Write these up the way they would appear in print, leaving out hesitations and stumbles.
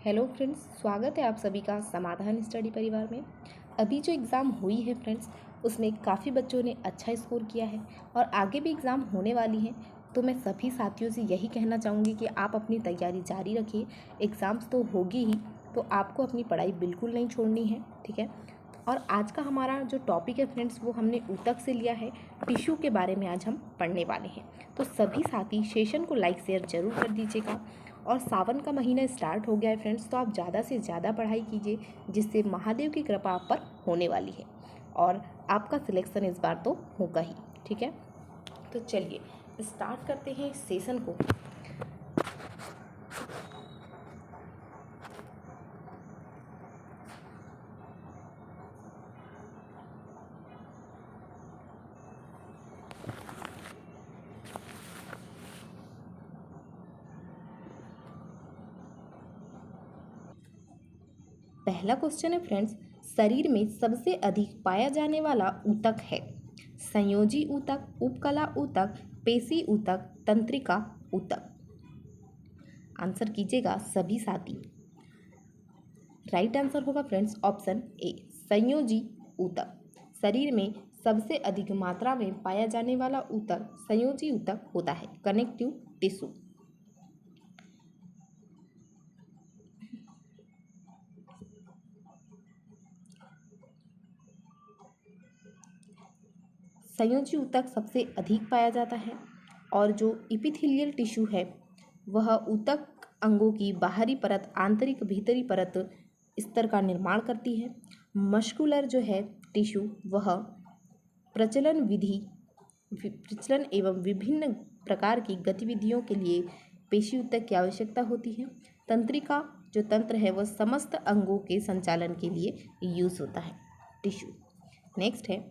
Hello friends, स्वागत है आप सभी का समाधान स्टडी परिवार में। अभी जो एग्ज़ाम हुई है फ्रेंड्स, उसमें काफ़ी बच्चों ने अच्छा स्कोर किया है और आगे भी एग्ज़ाम होने वाली हैं। तो मैं सभी साथियों से यही कहना चाहूँगी कि आप अपनी तैयारी जारी रखिए। एग्ज़ाम्स तो होगी ही, तो आपको अपनी पढ़ाई बिल्कुल नहीं छोड़नी है, ठीक है। और आज का हमारा जो टॉपिक है फ्रेंड्स, वो हमने ऊतक से लिया है। टिश्यू के बारे में आज हम पढ़ने वाले हैं। तो सभी साथी सेशन को लाइक शेयर जरूर कर दीजिएगा। और सावन का महीना स्टार्ट हो गया है फ्रेंड्स, तो आप ज़्यादा से ज़्यादा पढ़ाई कीजिए, जिससे महादेव की कृपा आप पर होने वाली है और आपका सिलेक्शन इस बार तो होगा ही, ठीक है। तो चलिए स्टार्ट करते हैं इस सेशन को। पहला क्वेश्चन है फ्रेंड्स, शरीर में सबसे अधिक पाया जाने वाला ऊतक है? संयोजी ऊतक, उपकला ऊतक, पेशी ऊतक, तंत्रिका ऊतक। आंसर कीजिएगा सभी साथी। राइट आंसर होगा फ्रेंड्स ऑप्शन ए, संयोजी ऊतक। शरीर में सबसे अधिक मात्रा में पाया जाने वाला ऊतक संयोजी ऊतक होता है, कनेक्टिव टिश्यू। संयोजी ऊतक सबसे अधिक पाया जाता है और जो इपिथेलियल टिश्यू है वह ऊतक अंगों की बाहरी परत, आंतरिक भीतरी परत स्तर का निर्माण करती है। मस्कुलर जो है टिश्यू वह प्रचलन एवं विभिन्न प्रकार की गतिविधियों के लिए पेशी ऊतक की आवश्यकता होती है। तंत्रिका जो तंत्र है वह समस्त अंगों के संचालन के लिए यूज होता है टिश्यू। नेक्स्ट है,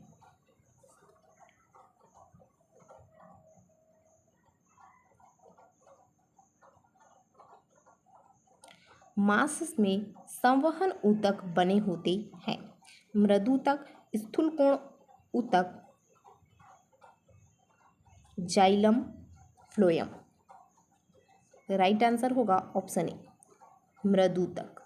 मांस में संवहन ऊतक बने होते हैं। मृदूतक, स्थूलकोण ऊतक, जाइलम, फ्लोएम। राइट आंसर होगा ऑप्शन ए, मृदूतक।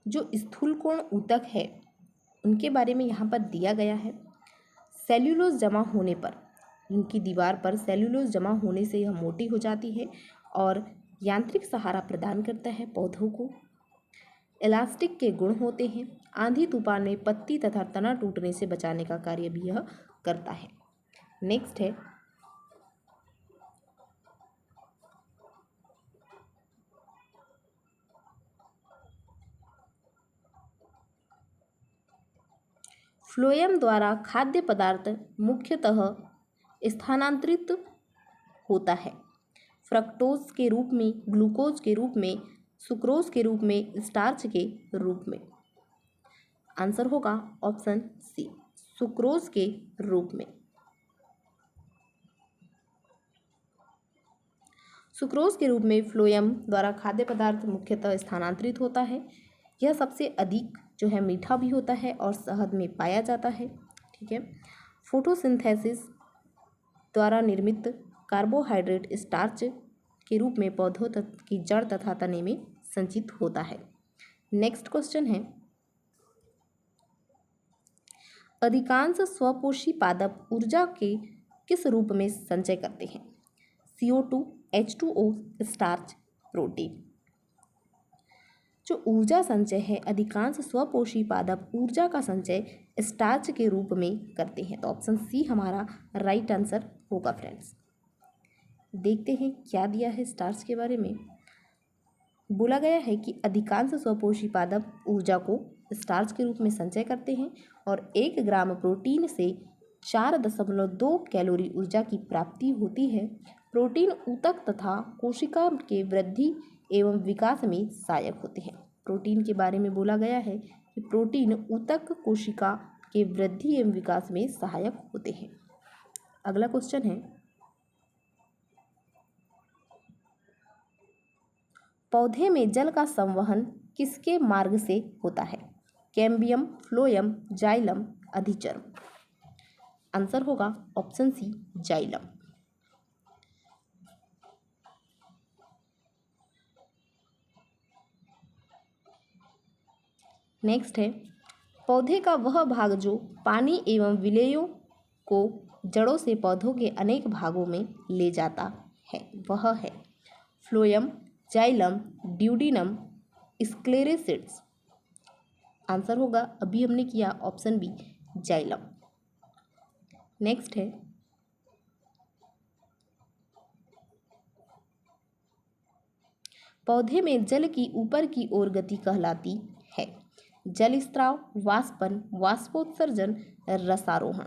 जो स्थूलकोण ऊतक है उनके बारे में यहाँ पर दिया गया है। सेल्यूलोज जमा होने पर, इनकी दीवार पर सेल्यूलोज जमा होने से यह मोटी हो जाती है और यांत्रिक सहारा प्रदान करता है पौधों को। इलास्टिक के गुण होते हैं। आंधी तूफान में पत्ती तथा तना टूटने से बचाने का कार्य भी यह करता है। नेक्स्ट है, फ्लोएम द्वारा खाद्य पदार्थ मुख्यतः स्थानांतरित होता है। फ्रक्टोज के रूप में, ग्लूकोज के रूप में, सुक्रोज के रूप में, स्टार्च के रूप में। आंसर होगा ऑप्शन सी, सुक्रोज के रूप में। सुक्रोज के रूप में फ्लोएम द्वारा खाद्य पदार्थ मुख्यतः स्थानांतरित होता है। यह सबसे अधिक जो है मीठा भी होता है और शहद में पाया जाता है, ठीक है। फोटोसिंथेसिस द्वारा निर्मित कार्बोहाइड्रेट स्टार्च के रूप में पौधों की जड़ तथा तने में संचित होता है। नेक्स्ट क्वेश्चन है, अधिकांश स्वपोषी पादप ऊर्जा के किस रूप में संचय करते हैं? CO2, H2O, starch, protein. जो ऊर्जा संचय है, अधिकांश स्वपोषी पादप ऊर्जा का संचय स्टार्च के रूप में करते हैं। तो ऑप्शन सी हमारा राइट आंसर होगा फ्रेंड्स। देखते हैं क्या दिया है स्टार्च के बारे में। बोला गया है कि अधिकांश स्वपोषी पादप ऊर्जा को स्टार्च के रूप में संचय करते हैं और 1 ग्राम प्रोटीन से 4.2 कैलोरी ऊर्जा की प्राप्ति होती है। प्रोटीन ऊतक तथा कोशिका के वृद्धि एवं विकास में सहायक होते हैं। प्रोटीन के बारे में बोला गया है कि प्रोटीन ऊतक कोशिका के वृद्धि एवं विकास में सहायक होते हैं। अगला क्वेश्चन है, पौधे में जल का संवहन किसके मार्ग से होता है? कैम्बियम, फ्लोएम, जाइलम, अधिचर्म। आंसर होगा ऑप्शन सी जाइलम। नेक्स्ट है, पौधे का वह भाग जो पानी एवं विलेयों को जड़ों से पौधों के अनेक भागों में ले जाता है, वह है फ्लोएम, जाइलम, ड्यूडिनम, स्क्लेरेसिड्स। आंसर होगा, अभी हमने किया ऑप्शन बी जाइलम। नेक्स्ट है, पौधे में जल की ऊपर की ओर गति कहलाती है जल स्त्राव, वाष्पन, वाष्पोत्सर्जन, रसारोहण।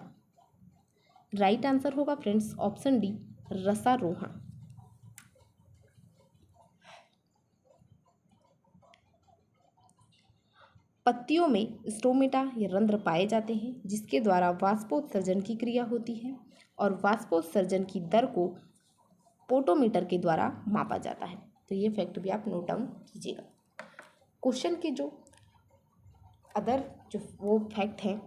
राइट आंसर होगा फ्रेंड्स ऑप्शन डी रसारोहण। पत्तियों में स्टोमेटा या रंध्र पाए जाते हैं जिसके द्वारा वाष्पोत्सर्जन की क्रिया होती है और वाष्पोत्सर्जन की दर को पोटोमीटर के द्वारा मापा जाता है। तो ये फैक्ट भी आप नोट डाउन कीजिएगा। क्वेश्चन के जो अदर जो वो फैक्ट हैं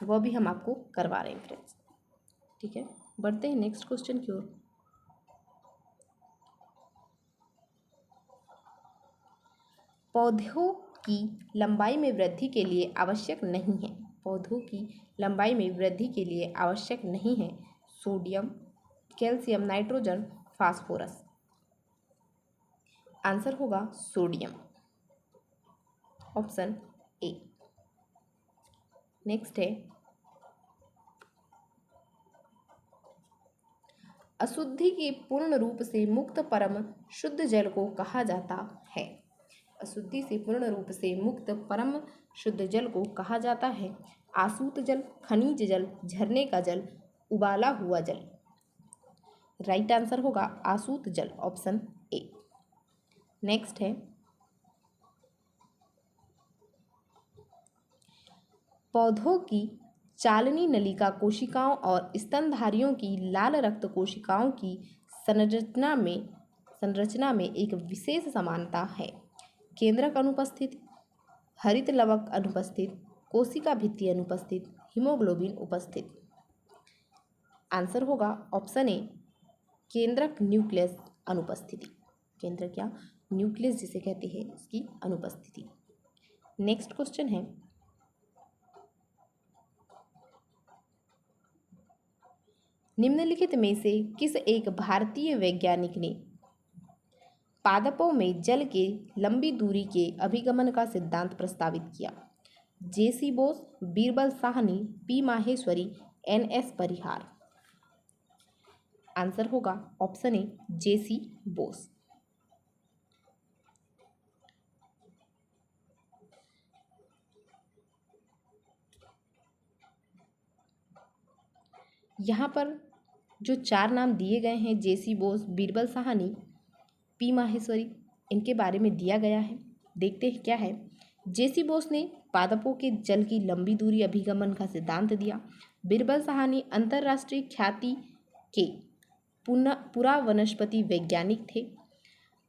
वह भी हम आपको करवा रहे हैं फ्रेंड्स। ठीक है, बढ़ते हैं नेक्स्ट क्वेश्चन की ओर। पौधों की लंबाई में वृद्धि के लिए आवश्यक नहीं है, पौधों की लंबाई में वृद्धि के लिए आवश्यक नहीं है sodium, calcium, nitrogen, phosphorus. Answer होगा सोडियम, ऑप्शन ए। नेक्स्ट है, अशुद्धि के पूर्ण रूप से मुक्त परम शुद्ध जल को कहा जाता है। अशुद्धि से पूर्ण रूप से मुक्त परम शुद्ध जल को कहा जाता है आसूत जल, खनिज जल, झरने का जल, उबाला हुआ जल। राइट आंसर होगा आसूत जल, ऑप्शन ए। नेक्स्ट है, पौधों की चालनी नलिका कोशिकाओं और स्तनधारियों की लाल रक्त कोशिकाओं की संरचना में एक विशेष समानता है केंद्रक अनुपस्थित, हरित लवक अनुपस्थित, कोशिका भित्ति अनुपस्थित, हीमोग्लोबिन उपस्थित। आंसर होगा ऑप्शन ए केंद्रक न्यूक्लियस अनुपस्थिति। केंद्रक या न्यूक्लियस जिसे कहते हैं उसकी अनुपस्थिति। नेक्स्ट क्वेश्चन है, निम्नलिखित में से किस एक भारतीय वैज्ञानिक ने पादपों में जल के लंबी दूरी के अभिगमन का सिद्धांत प्रस्तावित किया? जेसी बोस, बीरबल साहनी, पी माहेश्वरी, एनएस परिहार। आंसर होगा ऑप्शन ए जेसी बोस। यहाँ पर जो चार नाम दिए गए हैं जेसी बोस, बीरबल साहनी, पी माहेश्वरी, इनके बारे में दिया गया है। देखते हैं क्या है। जेसी बोस ने पादपों के जल की लंबी दूरी अभिगमन का सिद्धांत दिया। बीरबल साहनी अंतर्राष्ट्रीय ख्याति के पुरा वनस्पति वैज्ञानिक थे।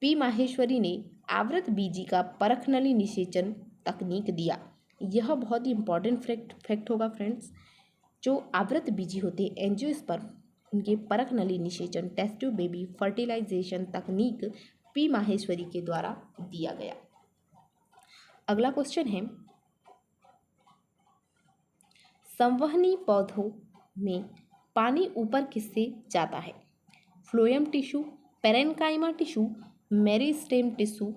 पी माहेश्वरी ने आवृत बीजी का परखनली निषेचन तकनीक दिया। यह बहुत ही इंपॉर्टेंट फैक्ट होगा फ्रेंड्स। जो आवृत बीजी होते हैं एंजियोस्पर्म, उनके परख नली निषेचन टेस्ट ट्यूब बेबी फर्टिलाइजेशन तकनीक पी माहेश्वरी के द्वारा दिया गया। अगला क्वेश्चन है, संवहनी पौधों में पानी ऊपर किससे जाता है? Phloem tissue, parenchyma tissue, meristem tissue,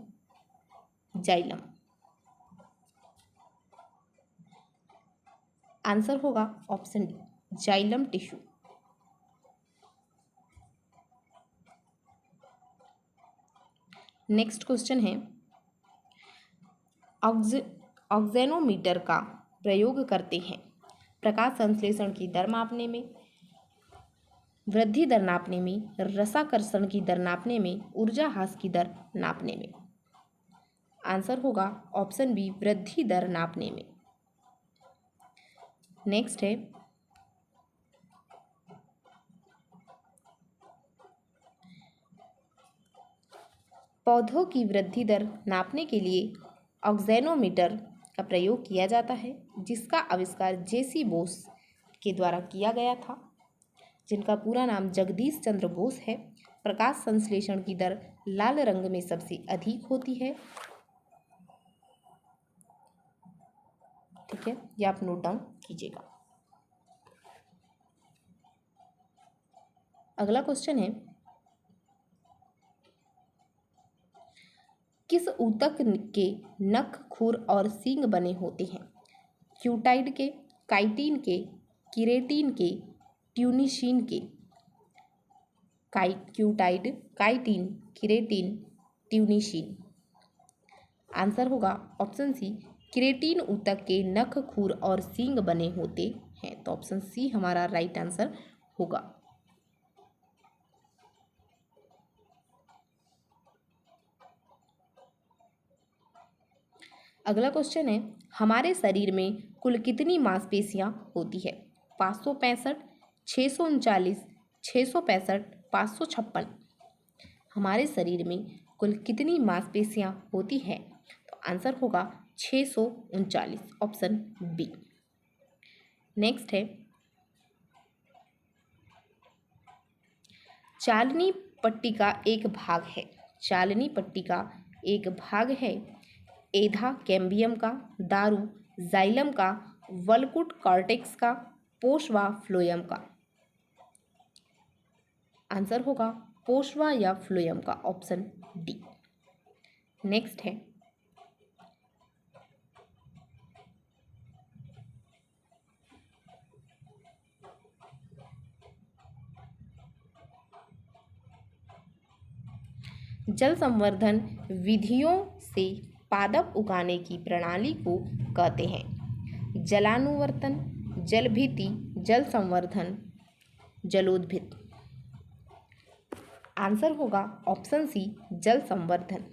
xylem. Answer होगा option D xylem tissue. Next question है, ऑक्जेनोमीटर का प्रयोग करते हैं प्रकाश संश्लेषण की दर मापने में, वृद्धि दर नापने में, रसाकर्षण की दर नापने में, ऊर्जा ह्रास की दर नापने में। आंसर होगा ऑप्शन बी वृद्धि दर नापने में। नेक्स्ट है, पौधों की वृद्धि दर नापने के लिए ऑक्जेनोमीटर का प्रयोग किया जाता है जिसका आविष्कार जेसी बोस के द्वारा किया गया था, जिनका पूरा नाम जगदीश चंद्र बोस है। प्रकाश संश्लेषण की दर लाल रंग में सबसे अधिक होती है। ठीक है, ये आप नोट डाउन कीजिएगा। अगला क्वेश्चन है, किस ऊतक के नख, खुर और सींग बने होते हैं? क्यूटाइड के, काइटिन के, किरेटिन के, ट्यूनिशिन के। क्यूटाइड, काइटिन, किरेटिन, ट्यूनिशिन। आंसर होगा ऑप्शन सी, किरेटिन ऊतक के नख, खुर और सींग बने होते हैं। तो ऑप्शन सी हमारा राइट आंसर होगा। अगला क्वेश्चन है, हमारे शरीर में कुल कितनी मांसपेशियां होती है? 565, 639, 665, 556। हमारे शरीर में कुल कितनी मांसपेशियां होती है? तो आंसर होगा 639, ऑप्शन बी। नेक्स्ट है, चालनी पट्टी का एक भाग है। चालनी पट्टी का एक भाग है एधा कैम्बियम का, दारू जाइलम का, वल्कुट कॉर्टेक्स का, पोशवा फ्लोएम का। आंसर होगा पोशवा या फ्लोएम का, ऑप्शन डी। नेक्स्ट है, जल संवर्धन विधियों से पादप उगाने की प्रणाली को कहते हैं? जलानुवर्तन, जलभीति, जल संवर्धन, जलोद्भिद। आंसर होगा ऑप्शन सी, जल संवर्धन।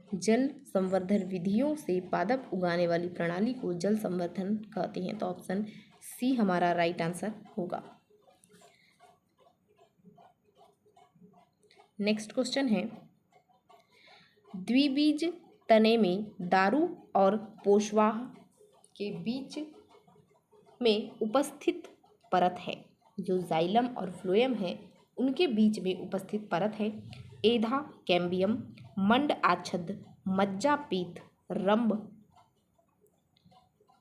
जल संवर्धन विधियों से पादप उगाने वाली प्रणाली को जल संवर्धन कहते हैं। तो ऑप्शन सी हमारा राइट आंसर होगा। नेक्स्ट क्वेश्चन है, द्विबीज तने में दारू और पोशवाह के बीच में उपस्थित परत है। जो जाइलम और फ्लोएम है उनके बीच में उपस्थित परत है एधा कैम्बियम, मंड आच्छद, मज्जा पीत, रंभ।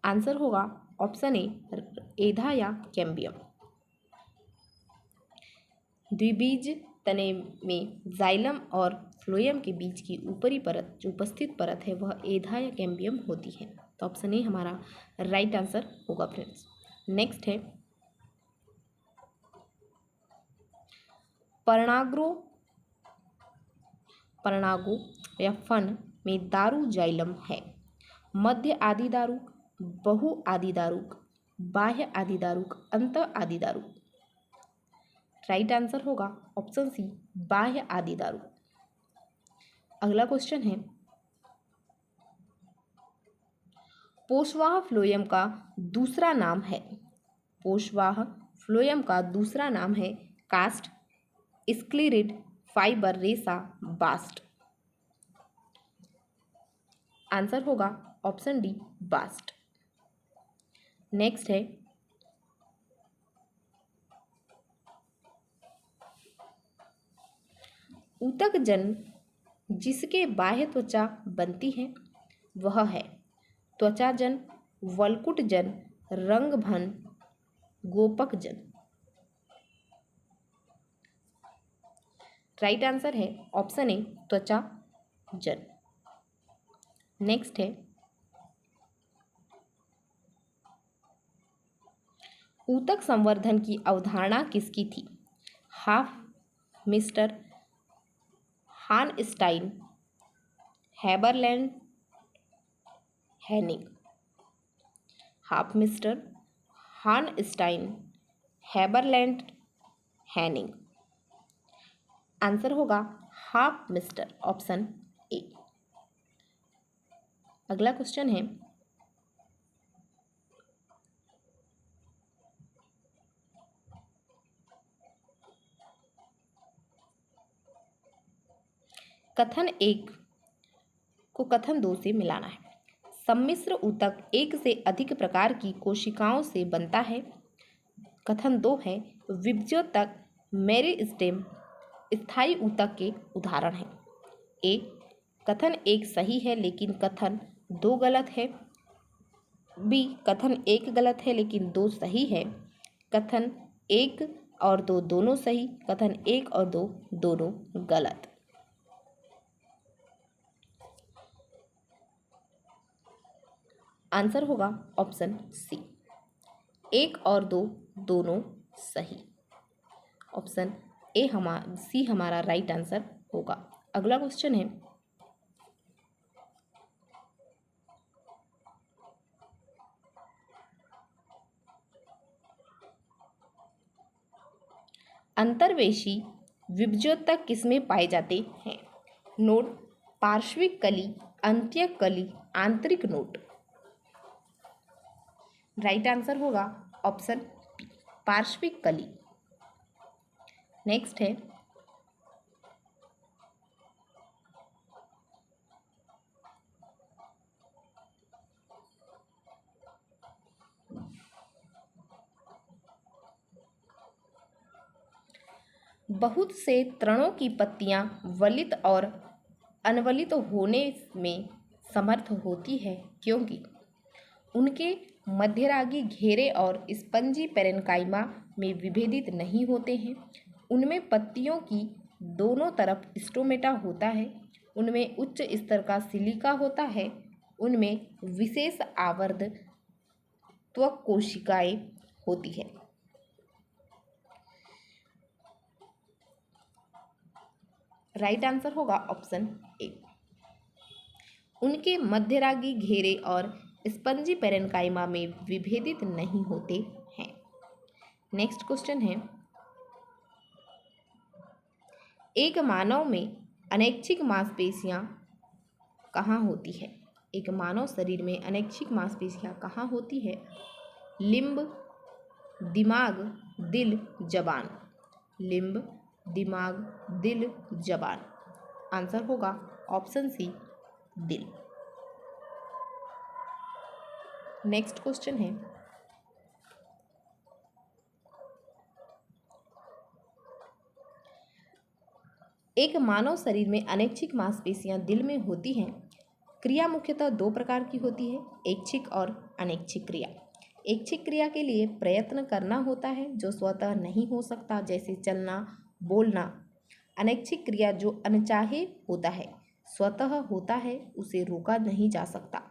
आंसर होगा ऑप्शन ए, एधा या कैम्बियम। द्विबीज तने में जाइलम और फ्लोएम के बीच की ऊपरी परत, जो उपस्थित परत है, वह एधा या कैम्बियम होती है। तो ऑप्शन ए हमारा राइट आंसर होगा फ्रेंड्स। नेक्स्ट है, पर्णागो या फन में दारू जाइलम है। मध्य आदि दारुक, बहु आदि दारुक, बाह्य आदि दारुक, अंत आदि दारुक। राइट आंसर होगा ऑप्शन सी, बाह्य आदि दारुक। अगला क्वेश्चन है, पोशवाह फ्लोएम का दूसरा नाम है। पोशवाह फ्लोएम का दूसरा नाम है कास्ट, स्क्लेरिड, फाइबर, रेसा, बास्ट। आंसर होगा ऑप्शन डी, बास्ट। नेक्स्ट है, ऊतक जन जिसके बाह्य त्वचा बनती है वह है त्वचा जन, वल्कुट जन, रंगभन, गोपक जन। राइट आंसर है ऑप्शन ए, त्वचा जन। नेक्स्ट है, ऊतक संवर्धन की अवधारणा किसकी थी? Hofmeister Hanstein, Haberlandt, Hanning. Hofmeister Hanstein, Haberlandt, Hanning. Answer होगा हाफ मिस्टर, ऑप्शन ए। अगला क्वेश्चन है, कथन एक को कथन दो से मिलाना है। सम्मिश्र ऊतक एक से अधिक प्रकार की कोशिकाओं से बनता है। कथन 2 है, विभज्योतक मेरिस्टेम स्थायी ऊतक के उदाहरण हैं। ए, कथन 1 सही है लेकिन कथन 2 गलत है। बी, कथन 1 गलत है लेकिन 2 सही है। कथन 1 और 2 दोनों सही, कथन 1 और 2 दोनों गलत। आंसर होगा ऑप्शन सी, 1 और 2 दोनों सही। ऑप्शन ए सी हमारा राइट आंसर होगा। अगला क्वेश्चन है, अंतर्वेशी विभज्योतक किसमें पाए जाते हैं? नोड, पार्श्विक कली, अंत्यक कली, आंतरिक नोड। राइट आंसर होगा ऑप्शन बी, पार्श्विक कली। नेक्स्ट है, बहुत से तृणों की पत्तियां वलित और अनवलित होने में समर्थ होती है क्योंकि उनके मध्यरागी घेरे और स्पंजी पेरेन्काइमा में विभेदित नहीं होते हैं। उनमें पत्तियों की दोनों तरफ स्टोमेटा होता है। उनमें उच्च स्तर का सिलिका होता है। उनमें विशेष आवर्ध त्वक कोशिकाएं होती है। राइट आंसर होगा ऑप्शन ए, उनके मध्यरागी घेरे और स्पंजी पेरेन्काइमा में विभेदित नहीं होते हैं। नेक्स्ट क्वेश्चन है, एक मानव में अनैच्छिक मांसपेशियां कहाँ होती है? एक मानव शरीर में अनैच्छिक मांसपेशियां कहाँ होती है? लिम्ब, दिमाग, दिल, जबान। लिम्ब, दिमाग, दिल, जबान। आंसर होगा ऑप्शन सी, दिल। नेक्स्ट क्वेश्चन है, एक मानव शरीर में अनैच्छिक मांसपेशियां दिल में होती हैं। क्रिया मुख्यतः 2 प्रकार की होती है, ऐच्छिक और अनैच्छिक क्रिया। ऐच्छिक क्रिया के लिए प्रयत्न करना होता है जो स्वतः नहीं हो सकता, जैसे चलना, बोलना। अनैच्छिक क्रिया जो अनचाहे होता है, स्वतः होता है, उसे रोका नहीं जा सकता,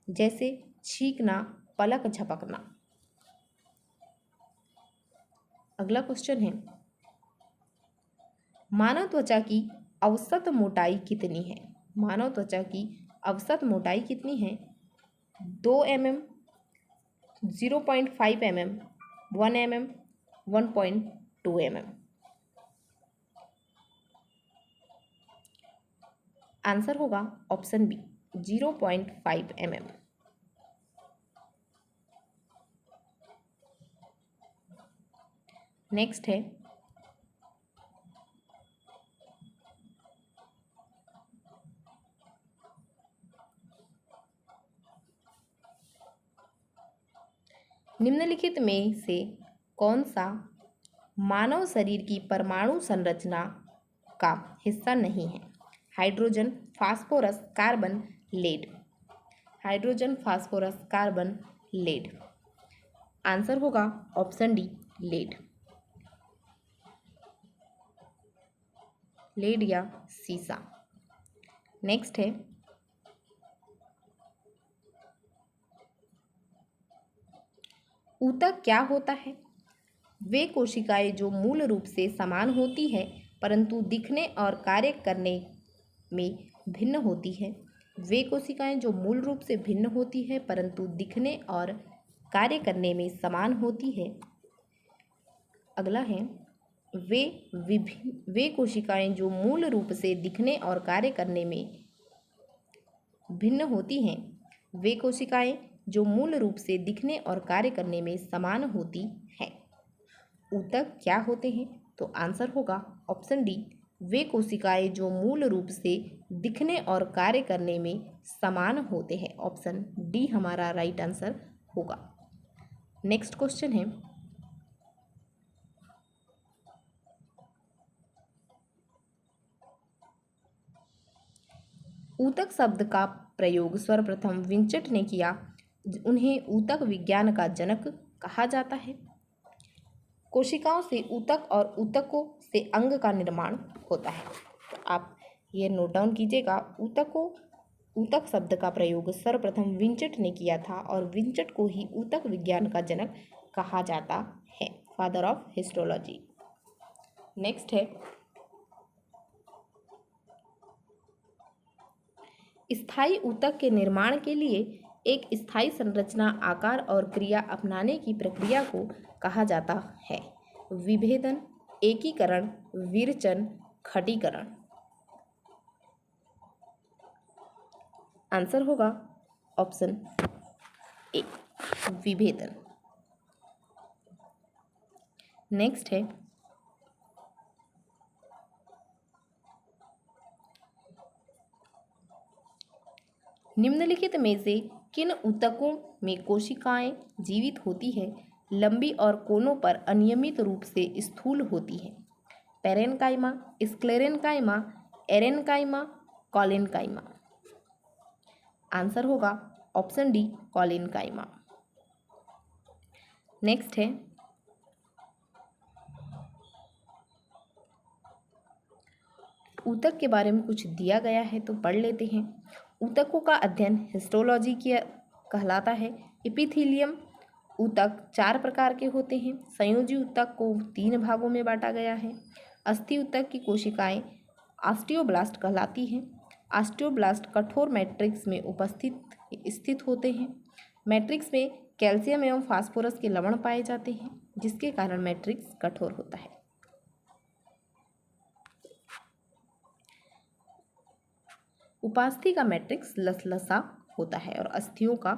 जैसे छींकना, पलक झपकना। अगला क्वेश्चन है, मानव त्वचा की औसत मोटाई कितनी है? मानव त्वचा की औसत मोटाई कितनी है? 2 mm, 0.5 mm, 1 mm, 1.2 mm। Answer होगा ऑप्शन बी, 0.5 mm। नेक्स्ट है, निम्नलिखित में से कौन सा मानव शरीर की परमाणु संरचना का हिस्सा नहीं है? Hydrogen, phosphorus, carbon, lead. Hydrogen, phosphorus, carbon, lead. Answer होगा ऑप्शन डी, लेड। लेड या सीसा। नेक्स्ट है, ऊतक क्या होता है? वे कोशिकाएं जो मूल रूप से समान होती है परंतु दिखने और कार्य करने में भिन्न होती है। वे कोशिकाएं जो मूल रूप से भिन्न होती है परंतु दिखने और कार्य करने में समान होती है। अगला है, वे कोशिकाएं जो मूल रूप से दिखने और कार्य करने में भिन्न होती हैं। वे कोशिकाएं जो मूल रूप से दिखने और कार्य करने में समान होती हैं। ऊतक क्या होते हैं? तो आंसर होगा ऑप्शन डी, वे कोशिकाएं जो मूल रूप से दिखने और कार्य करने में समान होते हैं। ऑप्शन डी हमारा राइट आंसर होगा। नेक्स्ट क्वेश्चन है, ऊतक शब्द का प्रयोग सर्वप्रथम विंचट ने किया, उन्हें ऊतक विज्ञान का जनक कहा जाता है। कोशिकाओं से ऊतक और ऊतकों से अंग का निर्माण होता है। तो आप ये नोट डाउन कीजिएगा, ऊतक शब्द का प्रयोग सर्वप्रथम विंचट ने किया था और विंचट को ही ऊतक विज्ञान का जनक कहा जाता है, फादर ऑफ हिस्टोलॉजी। नेक्स्ट है, स्थायी ऊतक के निर्माण के लिए एक स्थायी संरचना, आकार और क्रिया अपनाने की प्रक्रिया को कहा जाता है। विभेदन, एकीकरण, विरचन, खटीकरण। आंसर होगा ऑप्शन ए, विभेदन। नेक्स्ट है, निम्नलिखित में से किन ऊतकों में कोशिकाएं जीवित होती है, लंबी और कोनों पर अनियमित रूप से स्थूल होती है? Parenchyma, sclerenchyma, एरेन्काइमा, collenchyma. आंसर होगा ऑप्शन डी, कोलेन्काइमा। नेक्स्ट है, ऊतक के बारे में कुछ दिया गया है तो पढ़ लेते हैं। ऊतकों का अध्ययन हिस्टोलॉजी कहलाता है। एपिथेलियम ऊतक 4 प्रकार के होते हैं। संयोजी ऊतक को 3 भागों में बांटा गया है। अस्थि ऊतक की कोशिकाएं ऑस्टियोब्लास्ट कहलाती हैं। ऑस्टियोब्लास्ट कठोर मैट्रिक्स में स्थित होते हैं। मैट्रिक्स में कैल्शियम एवं फास्फोरस के लवण पाए जाते हैं, जिसके कारण मैट्रिक्स कठोर होता है। उपास्थि का मैट्रिक्स लसलसा होता है और अस्थियों का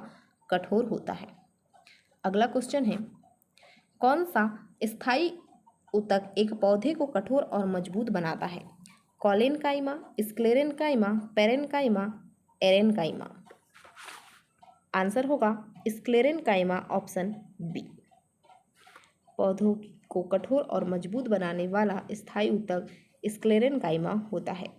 कठोर होता है। अगला क्वेश्चन है, कौन सा स्थायी ऊतक एक पौधे को कठोर और मजबूत बनाता है? Collenchyma, sclerenchyma, parenchyma, एरेन्काइमा। आंसर होगा स्क्लेरेन्काइमा, ऑप्शन बी। पौधों को कठोर और मजबूत बनाने वाला स्थायी ऊतक स्क्लेरेन्काइमा होता है।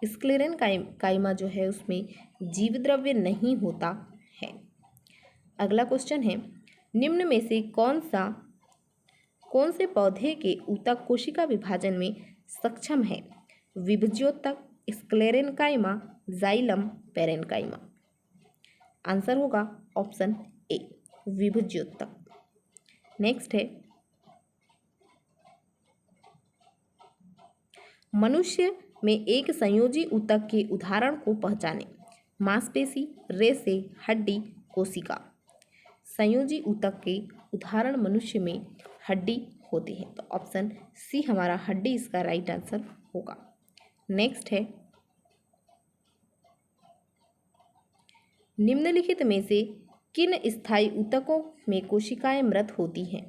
स्क्लेरेन्काइमा जो है उसमें जीवद्रव्य नहीं होता है। अगला क्वेश्चन है, निम्न में से कौन से पौधे के ऊतक कोशिका विभाजन में सक्षम है? विभज्योतक, स्क्लेरेन्काइमा, जाइलम, पेरेन्काइमा। आंसर होगा ऑप्शन ए, विभज्योतक। नेक्स्ट है, मनुष्य में एक संयोजी ऊतक के उदाहरण को पहचानें। मांसपेशी, रेशे, हड्डी, कोशिका। संयोजी ऊतक के उदाहरण मनुष्य में हड्डी होती है, तो ऑप्शन सी हमारा हड्डी इसका राइट आंसर होगा। नेक्स्ट है, निम्नलिखित में से किन स्थायी ऊतकों में कोशिकाएं मृत होती हैं?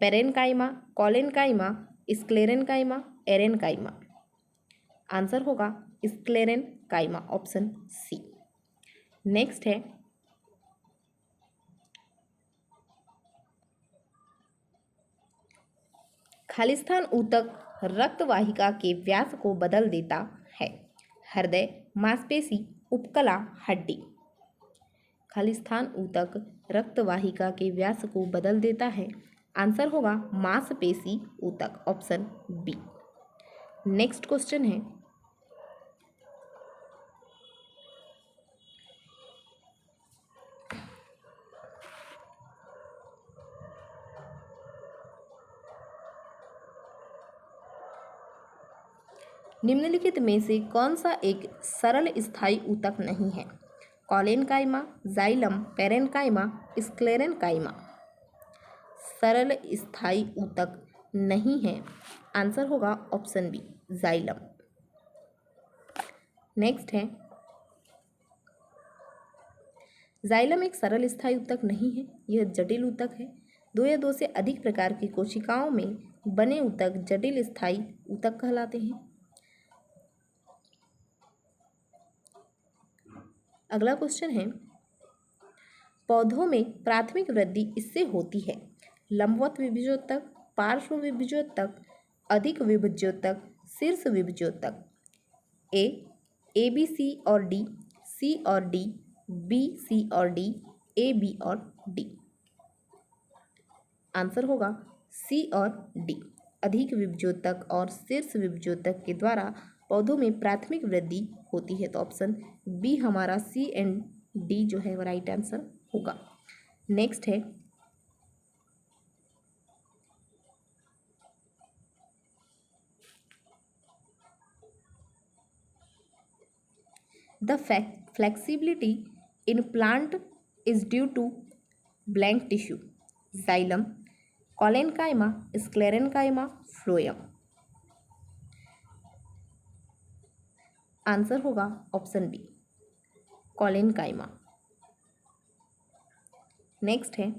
Parenchyma, collenchyma, sclerenchyma, एरेन्काइमा। आंसर होगा स्क्लेरेन्काइमा, ऑप्शन सी। नेक्स्ट है, खालिस्तान ऊतक रक्तवाहिका के व्यास को बदल देता है। हृदय, मांसपेशी, उपकला, हड्डी। खालिस्तान ऊतक रक्तवाहिका के व्यास को बदल देता है। आंसर होगा मांसपेशी ऊतक, ऑप्शन बी। नेक्स्ट क्वेश्चन है, निम्नलिखित में से कौन सा एक सरल स्थायी ऊतक नहीं है? Collenchyma, xylem, parenchyma, sclerenchyma. सरल स्थायी ऊतक नहीं है। आंसर होगा ऑप्शन बी, जाइलम। नेक्स्ट है, जाइलम एक सरल स्थायी ऊतक नहीं है, यह जटिल ऊतक है। दो या दो से अधिक प्रकार की कोशिकाओं में बने ऊतक जटिल स्थायी ऊतक कहलाते हैं। अगला क्वेश्चन है, पौधों में प्राथमिक वृद्धि इससे होती है लंबवत विभजोतक, पार्श्व विभजोतक, अधिक विभजोतक, शीर्ष विभजोतक। ए बी सी और डी, सी और डी, बी सी और डी, ए बी और डी। आंसर होगा सी और डी। अधिक विभजोतक और शीर्ष विभजोतक के द्वारा पौधों में प्राथमिक वृद्धि होती है, तो ऑप्शन बी हमारा सी एंड डी जो है वो राइट आंसर होगा। नेक्स्ट है, the flexibility in plant is due to blank tissue, xylem, collenchyma, sclerenchyma, phloem. Answer होगा ऑप्शन बी कॉलेनकाइमा। नेक्स्ट है,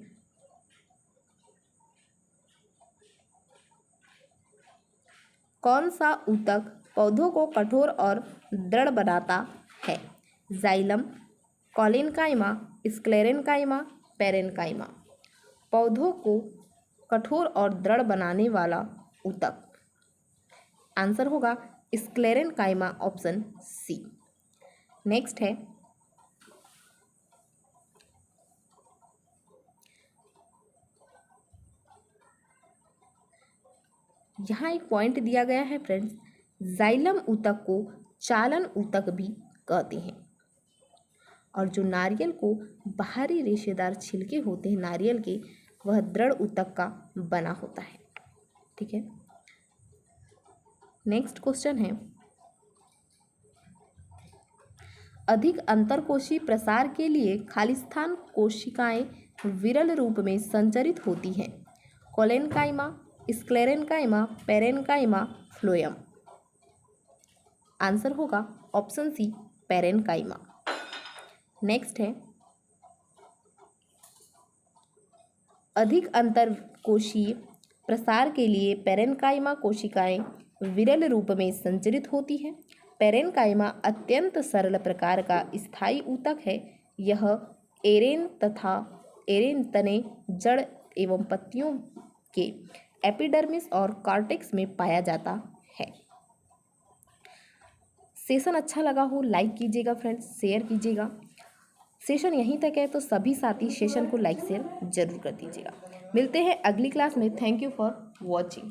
कौन सा ऊतक पौधों को कठोर और दृढ़ बनाता है, जाइलम, कॉलेनकाइमा, स्क्लेरेनकाइमा, पेरेनकाइमा। पौधों को कठोर और दृढ़ बनाने वाला ऊतक, आंसर होगा स्क्लेरेनकाइमा, ऑप्शन सी। नेक्स्ट है, यहाँ एक पॉइंट दिया गया है फ्रेंड्स, जाइलम ऊतक को चालन ऊतक भी कहते हैं, और जो नारियल को बाहरी रेशेदार छिलके होते हैं नारियल के, वह दृढ़ ऊतक का बना होता है। ठीक है, नेक्स्ट क्वेश्चन है, अधिक अंतरकोशीय प्रसार के लिए खालिस्तान कोशिकाएं विरल रूप में संचरित होती हैं, collenchyma, sclerenchyma, parenchyma, phloem. Answer होगा ऑप्शन सी पेरेनकाइमा। नेक्स्ट है, अधिक अंतरकोशीय प्रसार के लिए पेरेनकाइमा कोशिकाएं विरल रूप में संचरित होती हैं। पेरेनकाइमा अत्यंत सरल प्रकार का स्थायी ऊतक है। यह एरेन तथा एरेन तने, जड़ एवं पत्तियों के एपिडर्मिस और कॉर्टेक्स में पाया जाता है। सेशन अच्छा लगा हो लाइक कीजिएगा फ्रेंड्स, शेयर कीजिएगा। सेशन यहीं तक है तो सभी साथी सेशन को लाइक शेयर जरूर कर दीजिएगा। मिलते हैं अगली क्लास में। Thank you for watching.